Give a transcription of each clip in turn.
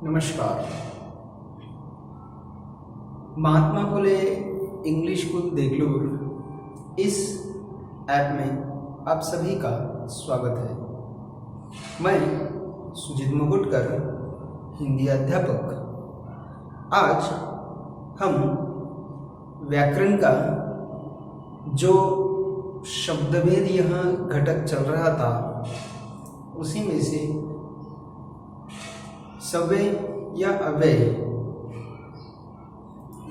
नमस्कार। Mahatma Phule English school Deglur इस app में आप सभी का स्वागत है। मैं सुजीत मुकुटकर, हिंदी अध्यापक। आज हम व्याकरण का जो शब्दभेद यहाँ घटक चल रहा था उसी में से सव्यय या अव्यय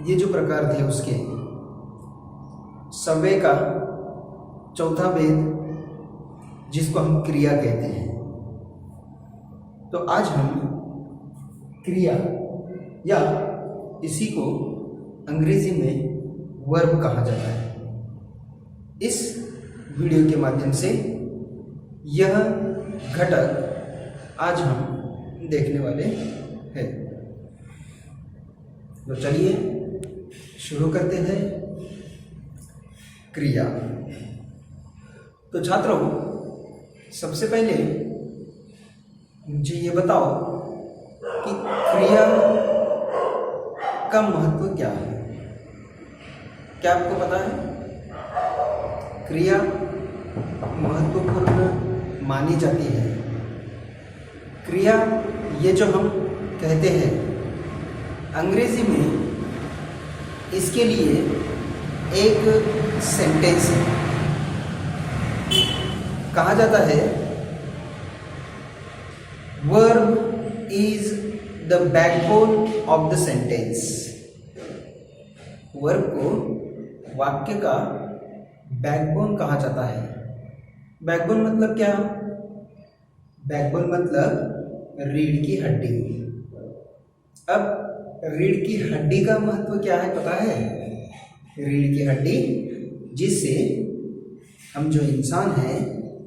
ये जो प्रकार थे उसके सव्यय का चौथा भेद जिसको हम क्रिया कहते हैं। तो आज हम क्रिया या इसी को अंग्रेजी में वर्ब कहा जाता है, इस वीडियो के माध्यम से यह घटक आज हम देखने वाले हैं। तो चलिए शुरू करते हैं। क्रिया। तो छात्रों, सबसे पहले मुझे ये बताओ कि क्रिया का महत्व क्या है। क्या आपको पता है? क्रिया महत्वपूर्ण मानी जाती है। क्रिया ये जो हम कहते हैं अंग्रेजी में इसके लिए एक सेंटेंस है। कहा जाता है verb is the backbone of the sentence. Verb को वाक्य का बैकबोन कहा जाता है। बैकबोन मतलब क्या? बैकबोन मतलब रीढ़ की हड्डी। अब रीढ़ की हड्डी का महत्व क्या है पता है? रीढ़ की हड्डी जिससे हम जो इंसान हैं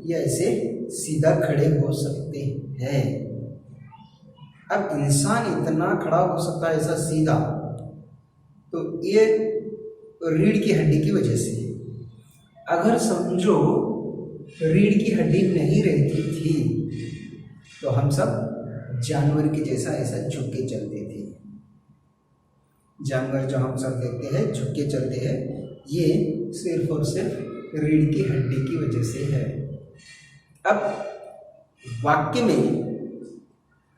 ये ऐसे सीधा खड़े हो सकते हैं। अब इंसान इतना खड़ा हो सकता है ऐसा सीधा, तो ये रीढ़ की हड्डी की वजह से। अगर समझो रीढ़ की हड्डी नहीं रहती थी तो हम सब जानवर के जैसा ऐसा झुक के चलते थे। जानवर जो हम सब देखते हैं झुक के चलते हैं, ये सिर्फ और सिर्फ रीढ़ की हड्डी की वजह से है। अब वाक्य में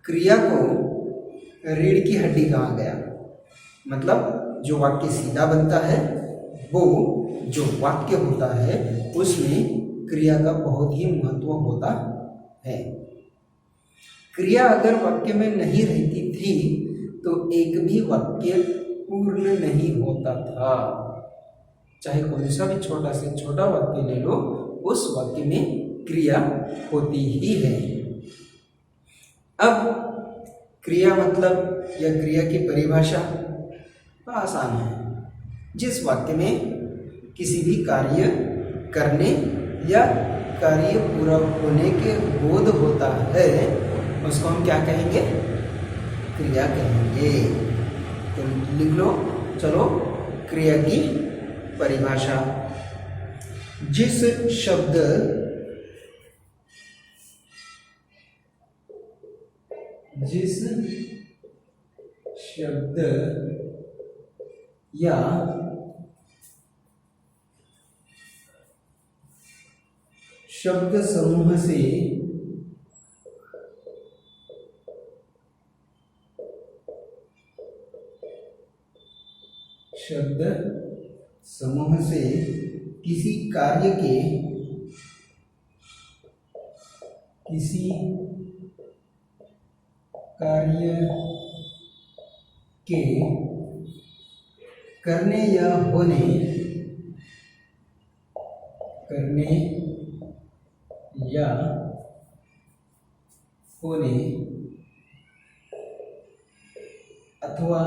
क्रिया को रीढ़ की हड्डी कहा गया, मतलब जो वाक्य सीधा बनता है वो जो वाक्य होता है उसमें क्रिया का बहुत ही महत्व होता है। क्रिया अगर वाक्य में नहीं रहती थी तो एक भी वाक्य पूर्ण नहीं होता था। चाहे कौन सा भी छोटा से छोटा वाक्य ले लो, उस वाक्य में क्रिया होती ही है। अब क्रिया मतलब या क्रिया की परिभाषा आसान है। जिस वाक्य में किसी भी कार्य करने या कार्य पूरा होने के बोध होता है उसको हम क्या कहेंगे? क्रिया कहेंगे। तो लिख लो, चलो क्रिया की परिभाषा। जिस शब्द या शब्द समूह से किसी कार्य के करने या होने अथवा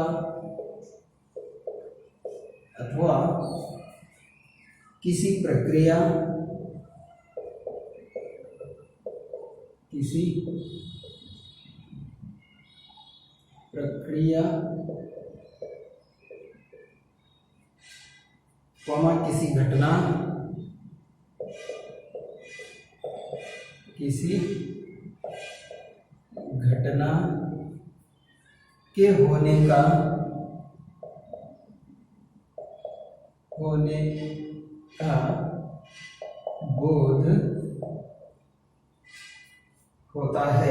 किसी प्रक्रिया किसी घटना किसी घटना के होने का बोध होता है,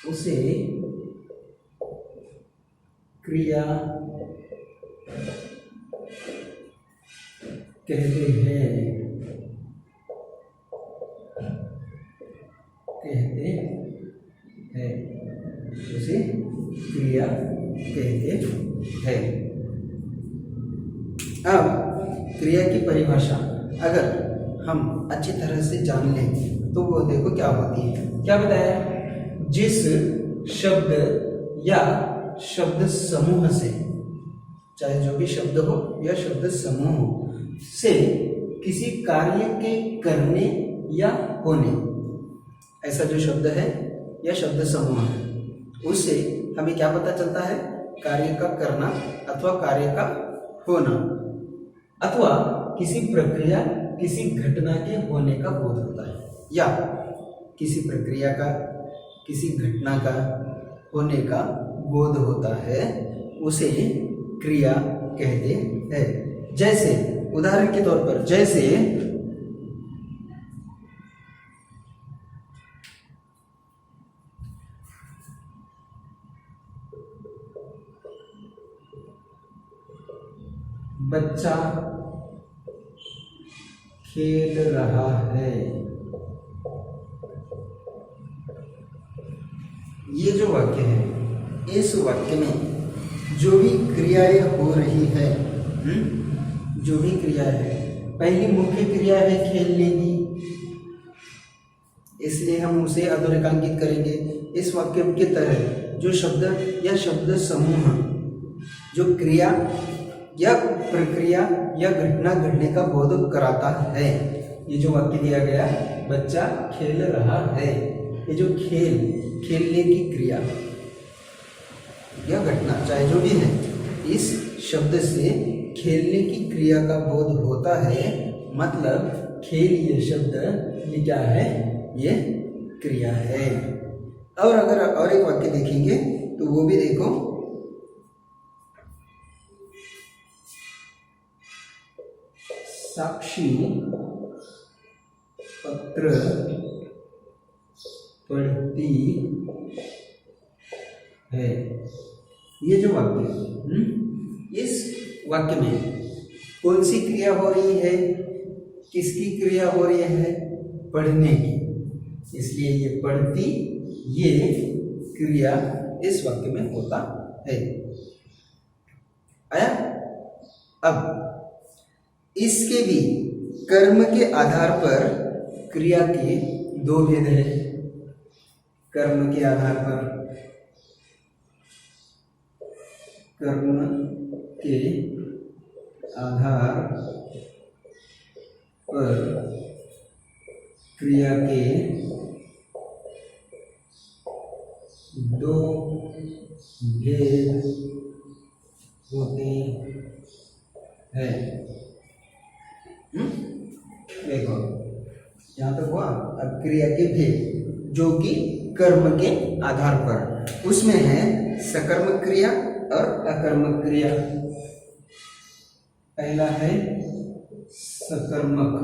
उसे क्रिया कहते हैं, उसे क्रिया कहते हैं। अब क्रिया की परिभाषा अगर हम अच्छी तरह से जान लें तो वो देखो क्या होती है। क्या बताया? जिस शब्द या शब्द समूह से, चाहे जो भी शब्द हो या शब्द समूह हो, से किसी कार्य के करने या होने, ऐसा जो शब्द है या शब्द समूह है, उससे हमें क्या पता चलता है? कार्य का करना अथवा कार्य का होना, अथवा किसी प्रक्रिया, किसी घटना के होने का बोध होता है, या किसी प्रक्रिया का, किसी घटना का होने का बोध होता है, उसे क्रिया कहते हैं। जैसे उदाहरण के तौर पर, जैसे बच्चा खेल रहा है, ये जो वाक्य है, इस वाक्य में जो भी क्रियाएं हो रही है, जो भी क्रिया है, पहली मुख्य क्रिया है खेलने की, इसलिए हम उसे अधोरेखांकित करेंगे। इस वाक्य के तहत जो शब्द या शब्द समूह जो क्रिया या प्रक्रिया या घटना घटने का बोध कराता है, ये जो वाक्य दिया गया, बच्चा खेल रहा है, ये जो खेलने की क्रिया या घटना, चाहे जो भी है, इस शब्द से खेलने की क्रिया का बोध होता है, मतलब खेल ये शब्द ये क्या है? ये क्रिया है। और अगर और एक वाक्य देखेंगे तो वो भी देखो, साक्षी पत्र पढ़ती है, ये जो वाक्य, इस वाक्य में कौन सी क्रिया हो रही है? किसकी क्रिया हो रही है? पढ़ने की, इसलिए ये पढ़ती, ये क्रिया इस वाक्य में होता है। आया? अब इसके भी कर्म के आधार पर क्रिया के दो भेद हैं। कर्म के आधार पर, कर्म के आधार पर क्रिया के दो भेद होते हैं। देखो यहाँ तक हुआ। अब क्रिया के भेद जो कि कर्म के आधार पर, उसमें है सकर्मक क्रिया और अकर्मक क्रिया। पहला है सकर्मक,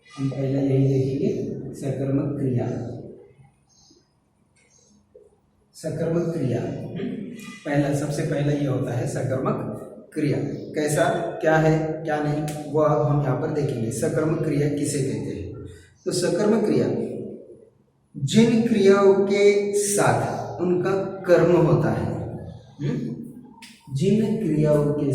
हम पहले यही देखेंगे, सकर्मक क्रिया। सकर्मक क्रिया पहला, सबसे पहला ये होता है सकर्मक क्रिया। कैसा, क्या है, क्या नहीं, वो अब हम यहाँ पर देखेंगे। सकर्मक क्रिया किसे कहते हैं? तो सकर्मक क्रिया जिन क्रियाओं के साथ उनका कर्म होता है, जिन क्रियाओं के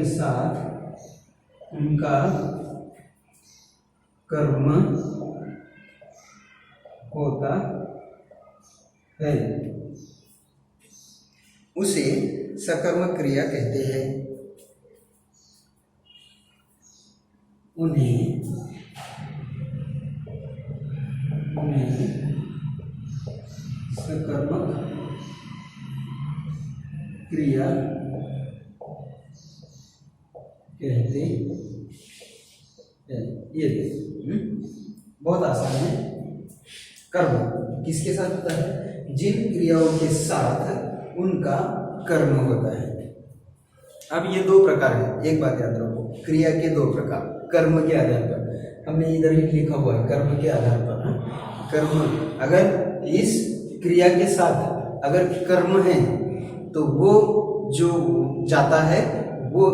साथ उनका कर्म होता है, उसे सकर्मक क्रिया कहते हैं। उन्हें सकर्मक क्रिया कहते हैं। ये बहुत आसान है। कर्म किसके साथ होता है? जिन क्रियाओं के साथ उनका कर्म होता है। अब ये दो प्रकार है, एक बात याद रखो, क्रिया के दो प्रकार, कर्म के आधार पर। हमने इधर ही लिखा हुआ है कर्म के आधार पर। कर्म, अगर इस क्रिया के साथ अगर कर्म है तो वो जो जाता है वो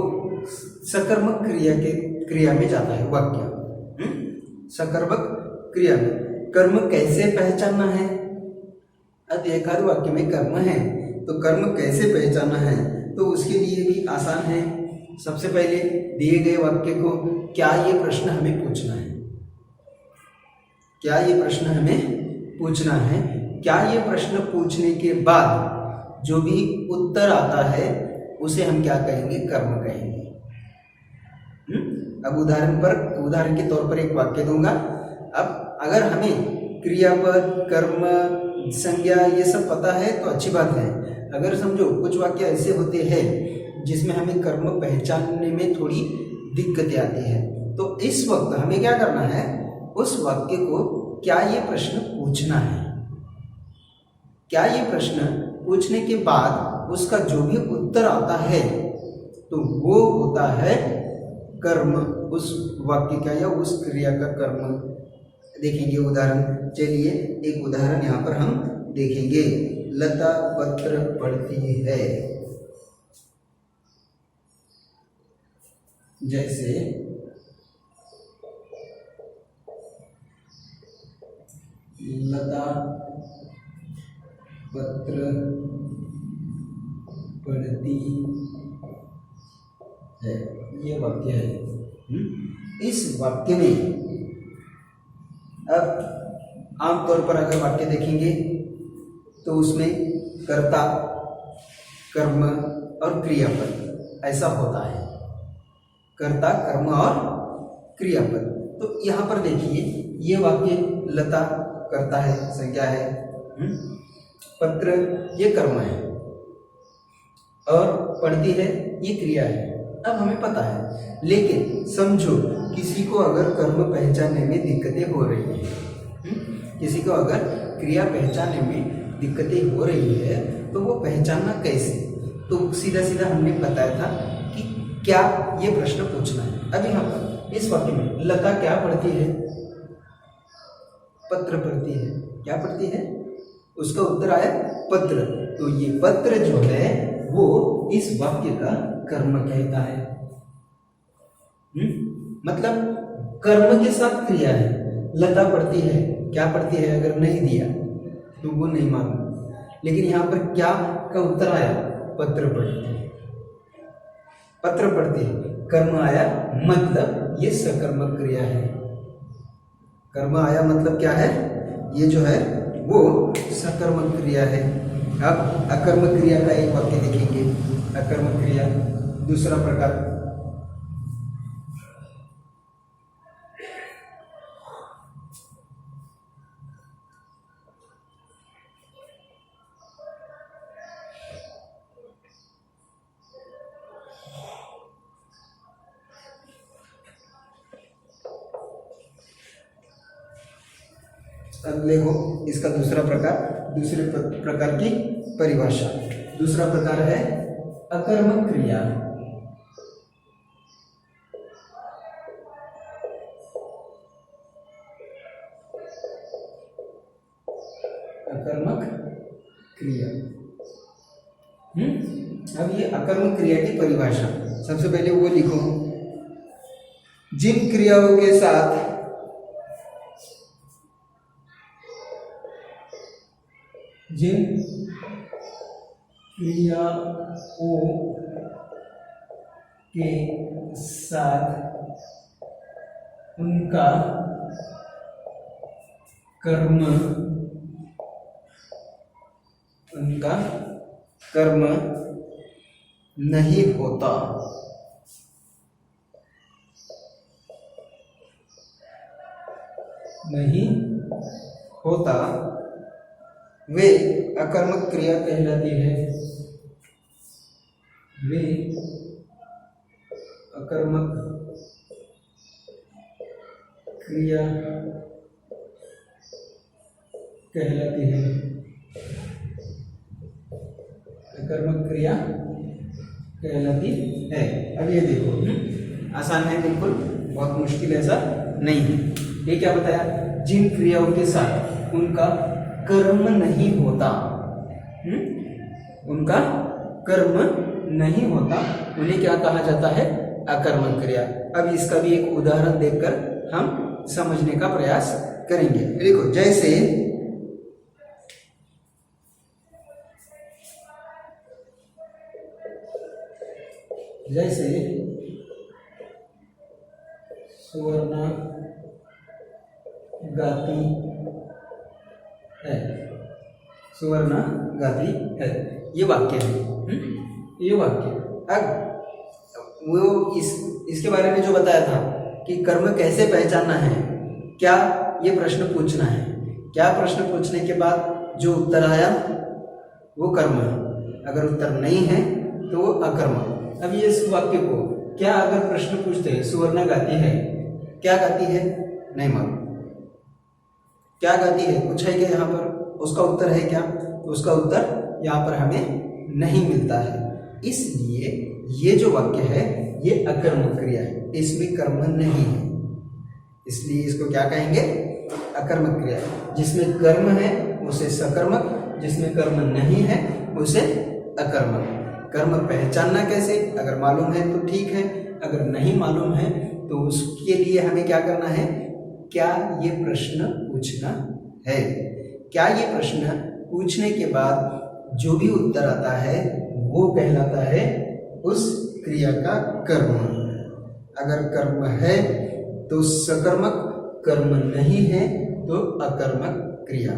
सकर्मक क्रिया में जाता है वाक्य। सकर्मक क्रिया में कर्म कैसे पहचानना है? अब एक आध वाक्य में कर्म है तो कर्म कैसे पहचानना है, तो उसके लिए भी आसान है। सबसे पहले दिए गए वाक्य को क्या ये प्रश्न हमें पूछना है, क्या ये प्रश्न हमें पूछना है। क्या ये प्रश्न पूछने के बाद जो भी उत्तर आता है उसे हम क्या कहेंगे? कर्म कहेंगे। अब उदाहरण के तौर पर एक वाक्य दूंगा। अब अगर हमें क्रियापद, कर्म, संज्ञा ये सब पता है तो अच्छी बात है। अगर समझो कुछ वाक्य ऐसे होते हैं जिसमें हमें कर्म पहचानने में थोड़ी दिक्कतें आती है, तो इस वक्त हमें क्या करना है? उस वाक्य को क्या ये प्रश्न पूछना है। क्या ये प्रश्न पूछने के बाद उसका जो भी उत्तर आता है तो वो होता है कर्म, उस वाक्य का या उस क्रिया का कर्म। देखेंगे उदाहरण। चलिए एक उदाहरण यहाँ पर हम देखेंगे। लता पत्र पढ़ती है। जैसे लता पत्र पढ़ती है, ये वाक्य है। इस वाक्य में अब आमतौर पर अगर वाक्य देखेंगे तो उसमें कर्ता, कर्म और क्रियापद ऐसा होता है। कर्ता, कर्म और क्रियापद। तो यहाँ पर देखिए ये वाक्य लता कर्ता है, संज्ञा है, पत्र ये कर्म है और पढ़ती है ये क्रिया है। अब हमें पता है, लेकिन समझो किसी को अगर कर्म पहचानने में दिक्कतें हो रही है, किसी को अगर क्रिया पहचानने में दिक्कतें हो रही है तो वो पहचानना कैसे? तो सीधा सीधा हमने बताया था कि क्या ये प्रश्न पूछना है। अब यहाँ पर इस वाक्य में लता क्या पढ़ती है? पत्र पढ़ती है। क्या पढ़ती है? उसका उत्तर आया पत्र। तो ये पत्र जो है वो इस वाक्य का कर्म कहता है। मतलब कर्म के साथ क्रिया है। लता पढ़ती है, क्या पढ़ती है? अगर नहीं दिया तो वो नहीं मालूम, लेकिन यहाँ पर क्या का उत्तर आया? पत्र पढ़ती है। पत्र पढ़ती है, कर्म आया, मतलब ये सकर्मक क्रिया है। कर्म आया मतलब क्या है? ये जो है वो सकर्मक क्रिया है। अब अकर्मक क्रिया का एक वाक्य देखेंगे। अकर्मक क्रिया दूसरा प्रकार। अब देखो इसका दूसरा प्रकार, दूसरे प्रकार की परिभाषा। दूसरा प्रकार है अकर्मक क्रिया। अकर्मक क्रिया। अब ये अकर्मक क्रिया की परिभाषा, सबसे पहले वो लिखो। जिन क्रियाओं के साथ जिन क्रियाओं के साथ उनका कर्म नहीं होता। नहीं होता वे अकर्मक क्रिया कहलाती है। वे अकर्मक क्रिया कहलाती है। अकर्मक क्रिया कहलाती है। अब ये देखो, आसान है बिल्कुल, बहुत मुश्किल ऐसा नहीं है। ये क्या बताया, जिन क्रियाओं के साथ उनका कर्म नहीं होता, उनका कर्म नहीं होता, उन्हें क्या कहा जाता है, अकर्मक क्रिया। अब इसका भी एक उदाहरण देखकर हम समझने का प्रयास करेंगे। देखो, जैसे सुवर्णा गाती है, सुवर्णा गाती है, ये वाक्य है। ये वाक्य अब वो इसके बारे में जो बताया था कि कर्म कैसे पहचानना है, क्या ये प्रश्न पूछना है, क्या प्रश्न पूछने के बाद जो उत्तर आया वो कर्म है, अगर उत्तर नहीं है तो वो अकर्म। अब ये इस वाक्य को क्या अगर प्रश्न पूछते हैं, सुवर्णा गाती है, क्या गाती है, नहीं मालूम, क्या गाती है पूछा है क्या यहाँ पर, उसका उत्तर है क्या, तो उसका उत्तर यहाँ पर हमें नहीं मिलता है। इसलिए ये जो वाक्य है ये अकर्मक क्रिया है, इसमें कर्म नहीं है, इसलिए इसको क्या कहेंगे, अकर्मक क्रिया। जिसमें कर्म है उसे सकर्मक, जिसमें कर्म नहीं है उसे अकर्मक। कर्म पहचानना कैसे, अगर मालूम है तो ठीक है, अगर नहीं मालूम है तो उसके लिए हमें क्या करना है, क्या ये प्रश्न पूछना है। क्या ये प्रश्न पूछने के बाद जो भी उत्तर आता है वो कहलाता है उस क्रिया का कर्म। अगर कर्म है तो सकर्मक, कर्म नहीं है तो अकर्मक क्रिया।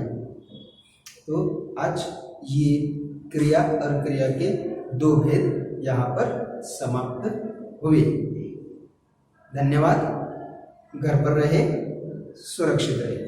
तो आज ये क्रिया और क्रिया के दो भेद यहाँ पर समाप्त हुए। धन्यवाद। घर पर रहे, सुरक्षित रहे।